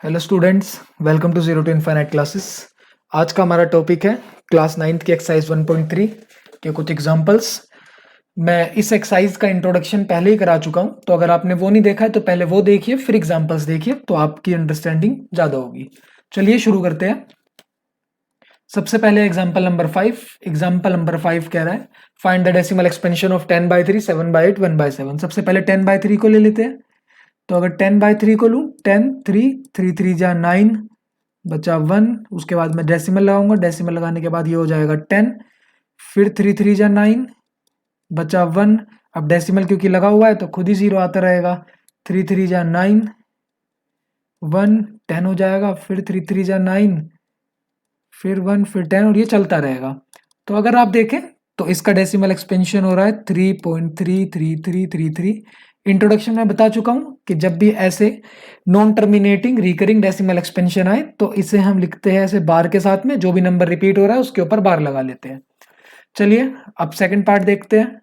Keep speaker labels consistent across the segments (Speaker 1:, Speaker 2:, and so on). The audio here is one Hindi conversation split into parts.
Speaker 1: Hello students, welcome to zero to infinite classes. आज का हमारा टॉपिक है क्लास 9th की एक्सरसाइज 1.3 के कुछ एग्जांपल्स। मैं इस एक्सरसाइज का इंट्रोडक्शन पहले ही करा चुका हूं, तो अगर आपने वो नहीं देखा है तो पहले वो देखिए, फिर एग्जांपल्स देखिए, तो आपकी अंडरस्टैंडिंग ज़्यादा होगी। चलिए शुरू करते हैं। सबसे पहले एग्जाम्पल नंबर 5। एग्जाम्पल नंबर 5 कह रहा है find the decimal expansion of 10/3, 7/8, 1/7। सबसे पहले 10/3 को ले लेते हैं। तो अगर 10/3 को लूँ, 10 3 3 3 जा 9 बचा 1। उसके बाद मैं डेसिमल लगाऊंगा, डेसिमल लगाने के बाद ये हो जाएगा 10, फिर 3 3 जा 9 बचा 1। अब डेसिमल क्योंकि लगा हुआ है तो खुद ही 0 आता रहेगा। 3 3 जा 9 1 10 हो जाएगा, फिर 3 3 जा 9 फिर 1 फिर 10 और ये चलता रहेगा। तो अगर आप देखें तो इसका डेसिमल एक्सपेंशन हो रहा है 3.33333। इंट्रोडक्शन में बता चुका हूं कि जब भी ऐसे non terminating recurring decimal expansion आए तो इसे हम लिखते हैं ऐसे बार के साथ में, जो भी नंबर रिपीट हो रहा है उसके ऊपर बार लगा लेते हैं। चलिए अब सेकंड पार्ट देखते हैं।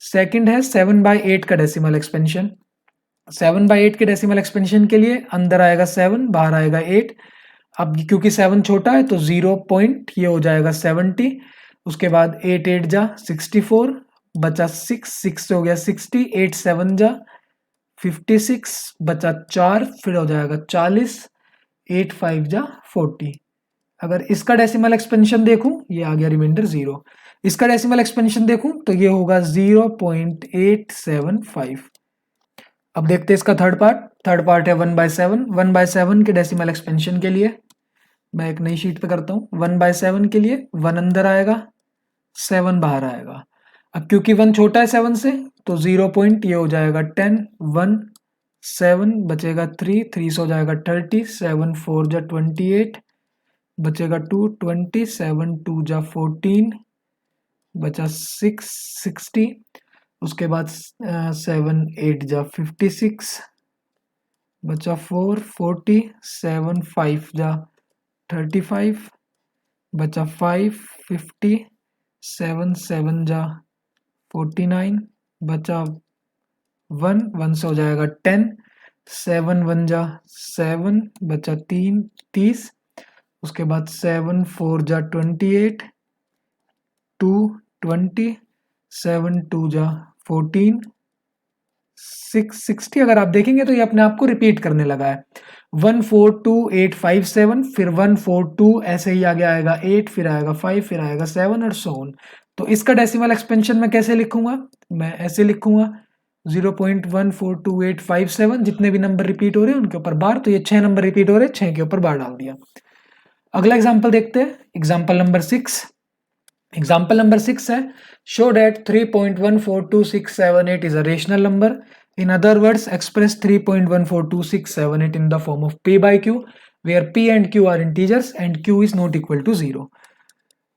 Speaker 1: सेकंड है 7/8 का डेसिमल एक्सपेंशन। 7/8 के डेसिमल एक्सपेंशन के लिए अंदर आएगा 7, बाहर आएगा 8। अब क्योंकि 7 छोटा है तो 0 पॉइंट ये हो जाएगा 70। उसके बाद 8 8 जा 64 बचा 6, 6 से हो गया 60, 8 7 जा 56 बचा 4, फिर हो जाएगा 40, 8 5 जा 40। अगर इसका डेसिमल एक्सपेंशन देखूं, ये आ गया रिमाइंडर 0। इसका डेसिमल एक्सपेंशन देखूं तो ये होगा 0.875। अब देखते हैं इसका थर्ड पार्ट। थर्ड पार्ट है 1/7। 1/7 के डेसिमल एक्सपेंशन के लिए मैं एक नई शीट पे करता हूँ। 1/7 के लिए 1 अंदर आएगा, 7 बाहर आएगा। अब क्योंकि 1 छोटा है 7 से तो 0 पॉइंट ये हो जाएगा 10, 1 7 बचेगा 3, 3 से हो जाएगा 30, 7 4 जा 28 बचेगा 2, 20 7 2 जा 14 बचा 6 60। उसके बाद 7 8 जा 56 बचा 4 40, 7 5 जा 35 बचा 5 50, 7 7 जा 49 बचा 1 1 से हो जाएगा 10, 7 1 जा 7 बचा 3 30। उसके बाद 7 4 जा 28, 2 20, 7 2 जा 14, 6 60। अगर आप देखेंगे तो ये अपने आप को रिपीट करने लगा है। 1 4 2 8 5 7, फिर 1 4 2 ऐसे ही आगे आएगा 8, फिर आएगा 5, फिर आएगा 7 और सो ऑन। तो इसका डेसिमल एक्सपेंशन मैं कैसे लिखूंगा? मैं ऐसे लिखूंगा 0.142857। जितने भी नंबर रिपीट हो रहे हैं उनके ऊपर बार, तो ये 6 नंबर रिपीट हो रहे हैं, 6 के ऊपर बार डाल दिया। अगला एग्जाम्पल देखते हैं, एग्जाम्पल नंबर 6। एग्जाम्पल नंबर 6 है show date 3.142678 is a rational number. In other words, express 3.142678 in the form of p by q, where p and q are integers and q is not equal to 0।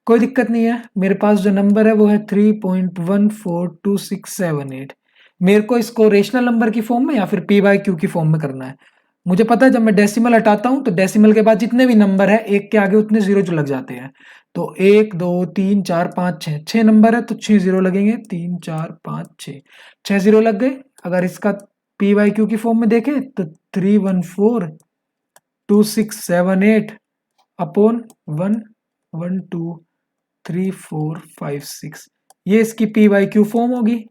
Speaker 1: कोई दिक्कत नहीं है, मेरे पास जो नंबर है वो है 3.142678। मेरे को इसको रेशनल नंबर की फॉर्म में या फिर p by q की फॉर्म में करना है। मुझे पता है जब मैं डेसिमल हटाता हूं तो डेसिमल के बाद जितने भी नंबर है एक के आगे उतने जीरो जो लग जाते हैं। तो 1 2 3 4 5 6, 6 नंबर है तो 6 जीरो लगेंगे, 3 4 5 6, 6 जीरो लग गए। अगर इसका पी वाई क्यू की फॉर्म में देखें तो 3142678 अपॉन 1 1 2 3 4 5 6, ये इसकी पी वाई क्यू फॉर्म होगी।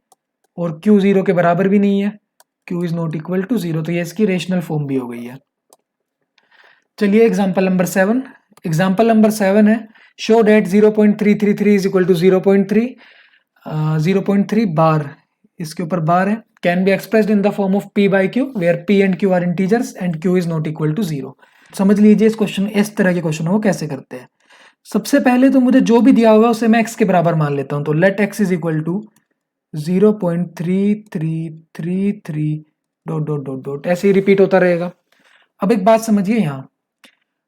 Speaker 1: और क्यू जीरो के बराबर भी नहीं है, q is not equal to 0, तो ये इसकी रेशनल फॉर्म भी हो गई है। चलिए एग्जाम्पल नंबर 7। एग्जाम्पल नंबर 7 है show that 0.333 is equal to 0.3, 0.3 bar, इसके ऊपर बार है, can be expressed in the form of p by q where p and q are integers and q is not equal to 0। समझ लीजिए इस क्वेश्चन, इस तरह के क्वेश्चन को कैसे करते हैं। सबसे पहले तो मुझे जो भी दिया हुआ है उसे मैं x के बराबर मान लेता हूं। तो let x is equal to 0.3333 dot dot dot dot, ऐसे ही रिपीट होता रहेगा। अब एक बात समझिए, यहां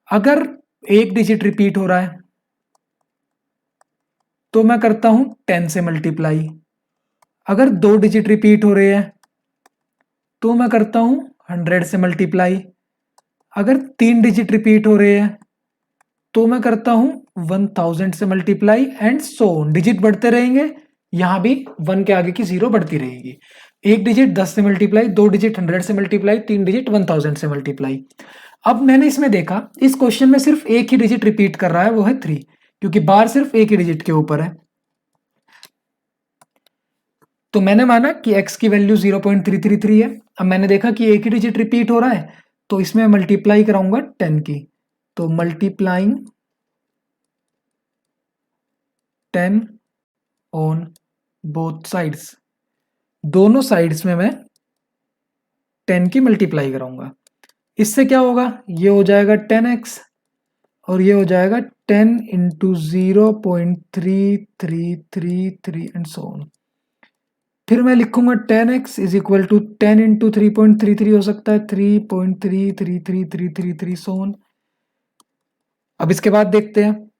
Speaker 1: अगर एक डिजिट रिपीट हो रहा है तो मैं करता हूं 10 से मल्टीप्लाई। अगर 2 डिजिट रिपीट हो रहे हैं तो मैं करता हूं 100 से मल्टीप्लाई। अगर 3 डिजिट रिपीट हो रहे हैं तो मैं करता हूं 1000 से multiply and so on. Digit बढ़ते रहेंगे, यहां भी 1 के आगे की 0 बढ़ती रहेगी। एक डिजिट 10 से मल्टीप्लाई, 2 डिजिट 100 से मल्टीप्लाई, 3 डिजिट 1000 से मल्टीप्लाई। अब मैंने इसमें देखा इस क्वेश्चन में सिर्फ एक ही डिजिट रिपीट कर रहा है, वो है 3, क्योंकि बार सिर्फ एक ही डिजिट के ऊपर है। तो मैंने माना कि x की वैल्यू 0.333 है। अब मैंने देखा कि एक ही डिजिट रिपीट हो रहा है, तो इसमें मल्टीप्लाई कराऊंगा 10 की। तो मल्टीप्लाइंग 10 ऑन बोथ साइड्स, दोनों साइड्स में मैं 10 की मल्टीप्लाई कराऊंगा। इससे क्या होगा, ये हो जाएगा 10x और ये हो जाएगा 10 इंटू 0.3333 एंड सो ऑन। फिर मैं लिखूंगा 10x is equal to 10 into 3.33 हो सकता है 3.333333 सो ऑन। अब इसके बाद देखते हैं।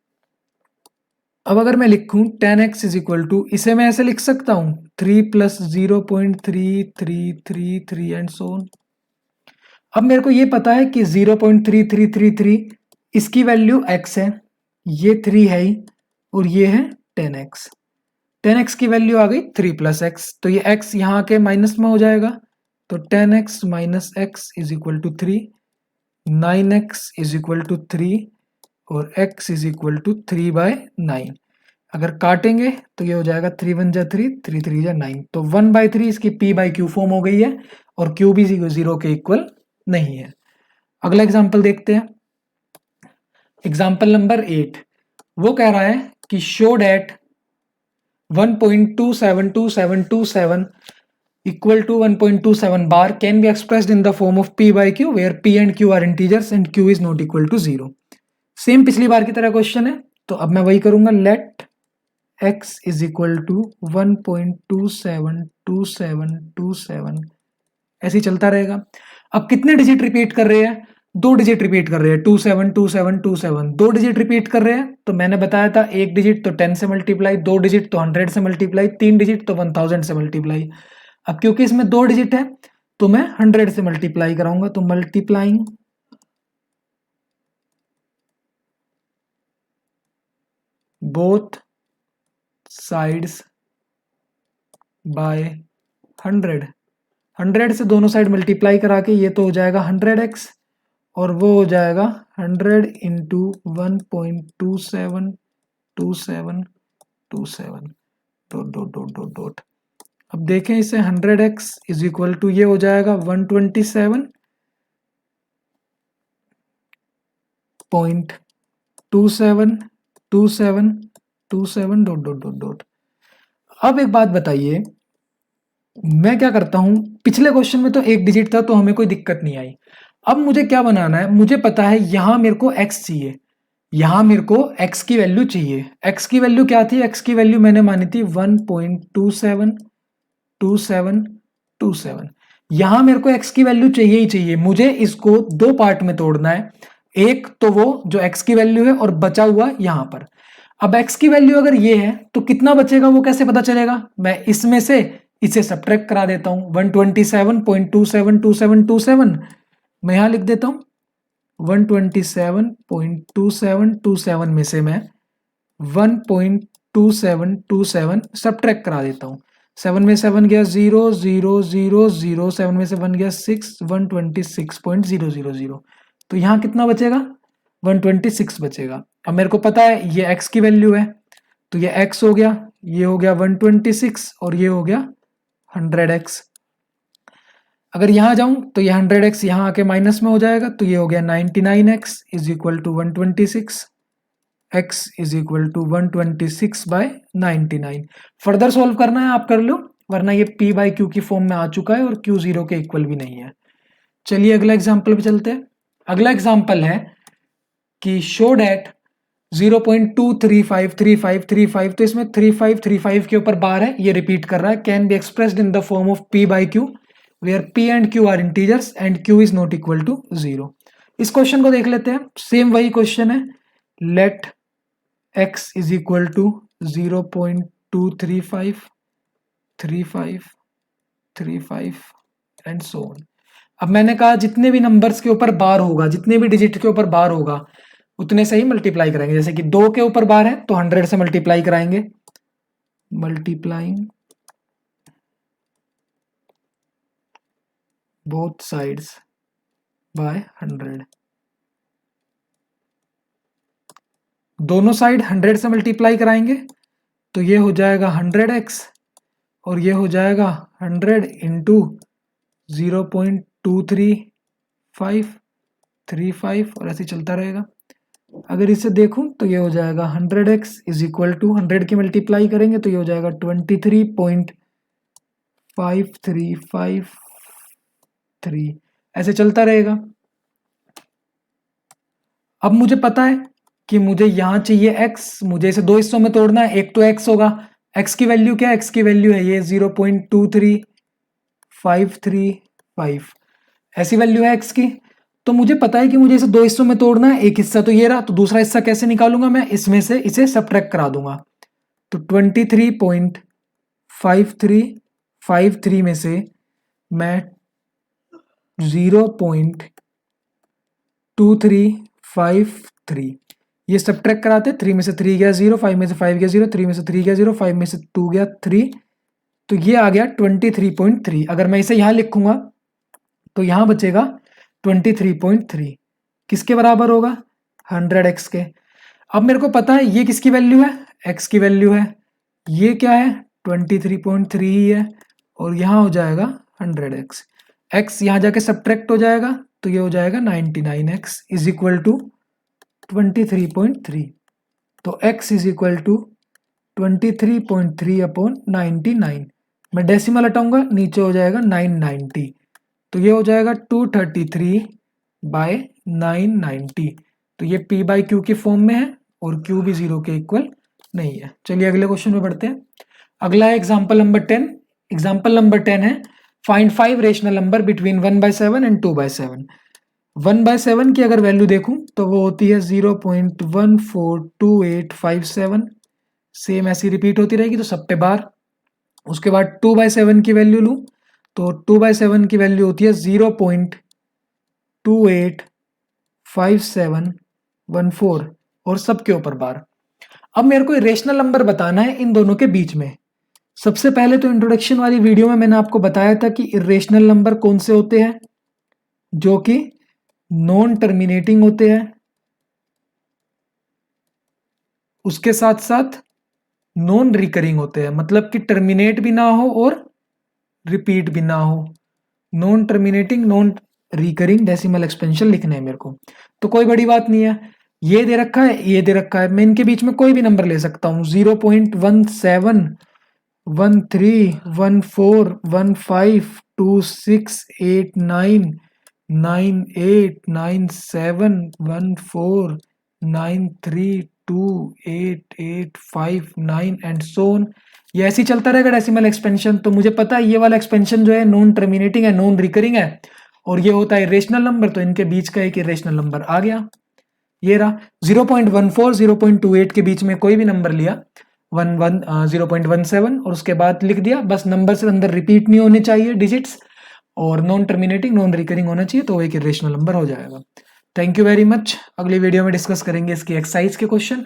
Speaker 1: अब अगर मैं लिखूं 10x इज इक्वल टू, इसे मैं ऐसे लिख सकता हूं 3 प्लस 0.3333 एंड सो ऑन। अब मेरे को ये पता है कि 0.3333 इसकी वैल्यू x है, ये 3 है ही, और ये है 10x। 10x की वैल्यू आ गई 3 प्लस एक्स, तो ये x यहाँ के माइनस में हो जाएगा, तो 10x minus x is equal to 3, 9x is equal to 3 और x इज इक्वल टू 3/9। अगर काटेंगे तो ये हो जाएगा 3 1 जा 3, 3 3 जा 9, तो 1/3 इसकी p/q फॉर्म हो गई है और q भी 0 के इक्वल नहीं है। अगला एग्जाम्पल देखते हैं। एग्जाम्पल नंबर 8, वो कह रहा है कि show that 1.272727 equal to 1.27 bar can be expressed in the form of p by q where p and q are integers and q is not equal to 0। Same पिछली बार की तरह क्वेश्चन है, तो अब मैं वही करूंगा, let x is equal to 1.272727, ऐसे ही चलता रहेगा। अब कितने डिजिट रिपीट कर रहे हैं, 2 डिजिट रिपीट कर रहे हैं, 272727, 2 डिजिट रिपीट कर रहे हैं। तो मैंने बताया था एक डिजिट तो 10 से मल्टीप्लाई, 2 डिजिट तो 100 से मल्टीप्लाई, 3 डिजिट तो 1000 से मल्टीप्लाई। अब क्योंकि इसमें 2 डिजिट है तो मैं 100 से मल्टीप्लाई कराऊंगा, तो मल्टीप्लाइंग बोथ साइड्स बाय 100, 100 से दोनों साइड मल्टीप्लाई करा के ये तो हो जाएगा 100x और वो हो जाएगा 100 into 1.272727 dot dot dot dot dot. अब देखें इसे 100x इज इक्वल टू ये हो जाएगा 127.272727 डॉट डॉट डॉट डॉट। अब एक बात बताइए, मैं क्या करता हूं, पिछले क्वेश्चन में तो एक डिजिट था तो हमें कोई दिक्कत नहीं आई। अब मुझे क्या बनाना है, मुझे पता है यहां मेरे को x चाहिए, यहां मेरे को x की वैल्यू चाहिए। x की वैल्यू क्या थी, x की वैल्यू मैंने मानी थी 1.272727। यहां मेरे को x की वैल्यू चाहिए ही चाहिए, मुझे इसको 2 पार्ट में तोड़ना है, एक तो वो जो x की वैल्यू है और बचा हुआ यहां पर। अब x की वैल्यू अगर ये है तो कितना बचेगा वो कैसे पता चलेगा, मैं इसमें से इसे सब्ट्रैक्ट करा देता हूं, 127.272727 मैं यहां लिख देता हूं 127.2727 में से मैं 1.2727 सब्ट्रैक्ट करा देता हूं। 7 में 7 गया 0 0 0 0, 7 में से 1 गया 6, 126.000, तो यहां कितना बचेगा 126 बचेगा। अब मेरे को पता है ये x की वैल्यू है, तो ये x हो गया, ये हो गया 126 और ये हो गया 100x। अगर यहां जाऊं तो ये 100x यहां आके माइनस में हो जाएगा, तो ये हो गया 99x is equal to 126, x is equal to 126/99। Further solve करना है आप कर लो, वरना ये p/q की फॉर्म में आ चुका है और q 0 के इक्वल भी नहीं है। चलिए अगला एग्जाम्पल पे चलते हैं। अगला एग्जाम्पल है कि शो डैट 0.2353535, तो इसमें 3535 के ऊपर बार है, ये रिपीट कर रहा है, can be expressed in the form of p/q where p and q are integers and q is not equal to 0। इस क्वेश्चन को देख लेते हैं, सेम वही क्वेश्चन है, let x is equal to 0.2353535 and so on. अब मैंने कहा जितने भी नंबर्स के ऊपर बार होगा, जितने भी डिजिट के ऊपर बार होगा उतने से ही मल्टीप्लाई कराएंगे। जैसे कि 2 के ऊपर बार है तो 100 से मल्टीप्लाई कराएंगे, मल्टीप्लाइंग बोथ साइड्स बाय 100। दोनों साइड 100 से मल्टीप्लाई कराएंगे तो ये हो जाएगा 100x और ये हो जाएगा 100 इंटू 0.23535 और ऐसे चलता रहेगा। अगर इसे देखूं तो ये हो जाएगा 100x इज इक्वल टू 100 की मल्टीप्लाई करेंगे तो ये हो जाएगा 23.5353 ऐसे चलता रहेगा। अब मुझे पता है कि मुझे यहाँ चाहिए x, मुझे इसे दो हिस्सों में तोड़ना है, एक तो x होगा, x की वैल्यू क्या है, x की वैल्यू है ये 0.23535 ऐसी वैल्यू है x की। तो मुझे पता है कि मुझे इसे दो हिस्सों में तोड़ना है, एक हिस्सा तो ये रहा, तो दूसरा हिस्सा कैसे निकालूंगा मैं, इसमें से इसे सब्ट्रैक्ट करा दूंगा। तो 23.5353 में से मैं 0.2353 ये सब्ट्रैक्ट कराते, 3 में से 3 गया 0, 5 में से 5 गया 0, 3 में से 3 गया 0, 5 में से 2 गया 3, तो ये आ गया 23.3। अगर मैं इसे यहां लिखूंगा तो यहां बचेगा 23.3, किसके बराबर होगा, 100x के। अब मेरे को पता है ये किसकी वैल्यू है, x की वैल्यू है, ये क्या है 23.3 ही है, और यहाँ हो जाएगा 100x, x यहाँ जाके सब्ट्रैक्ट हो जाएगा तो ये हो जाएगा 99x इज इक्वल टू 23.3। तो x is equal to 23.3 upon 99, मैं डेसिमल हटाऊंगा नीचे हो जाएगा 990, तो ये हो जाएगा 233/990। तो ये p बाई क्यू की फॉर्म में है और q भी 0 के इक्वल नहीं है। चलिए अगले क्वेश्चन में बढ़ते हैं। अगला है एग्जाम्पल नंबर 10। एग्जाम्पल नंबर 10 है find 5 rational number between 1/7 and 2/7। 1/7 की अगर वैल्यू देखूं तो वो होती है 0.142857, सेम ऐसी रिपीट होती रहेगी तो सब पे बार। उसके बाद 2/7 की वैल्यू लूं तो 2/7 की वैल्यू होती है 0.285714 और सबके ऊपर बार। अब मेरे को रेशनल नंबर बताना है इन दोनों के बीच में। सबसे पहले तो इंट्रोडक्शन वाली वीडियो में मैंने आपको बताया था कि इरेशनल नंबर कौन से होते हैं, जो कि नॉन टर्मिनेटिंग होते हैं, उसके साथ साथ नॉन रिकरिंग होते हैं, मतलब कि टर्मिनेट भी ना हो और रिपीट भी ना हो। Non terminating non recurring decimal expansion लिखना है मेरे को, तो कोई बड़ी बात नहीं है। ये दे रखा है, ये दे रखा है, मैं इनके बीच में कोई भी नंबर ले सकता हूँ। 0.17 13 14 15 26 89 98 97 14 93 2 8 8 5 9 एंड सो ऑन। ये ऐसे ही चलता रहेगा डेसिमल एक्सपेंशन। तो मुझे पता है ये वाला एक्सपेंशन जो है नॉन टर्मिनेटिंग है, नॉन रिकरिंग है, और ये होता है इरेशनल नंबर, तो इनके बीच का एक इरेशनल नंबर आ गया, ये रहा। 0.14 0.28 के बीच में कोई भी नंबर लिया, 0.17 और उसके बाद लिख दिया, बस नंबर से अंदर रिपीट नहीं होने चाहिए डिजिट्स, और नॉन टर्मिनेटिंग नॉन रिकरिंग होना चाहिए, तो एक इरेशनल नंबर हो जाएगा। Thank you very much. अगली वीडियो में डिस्कस करेंगे इसकी एक्सरसाइज के क्वेश्चन।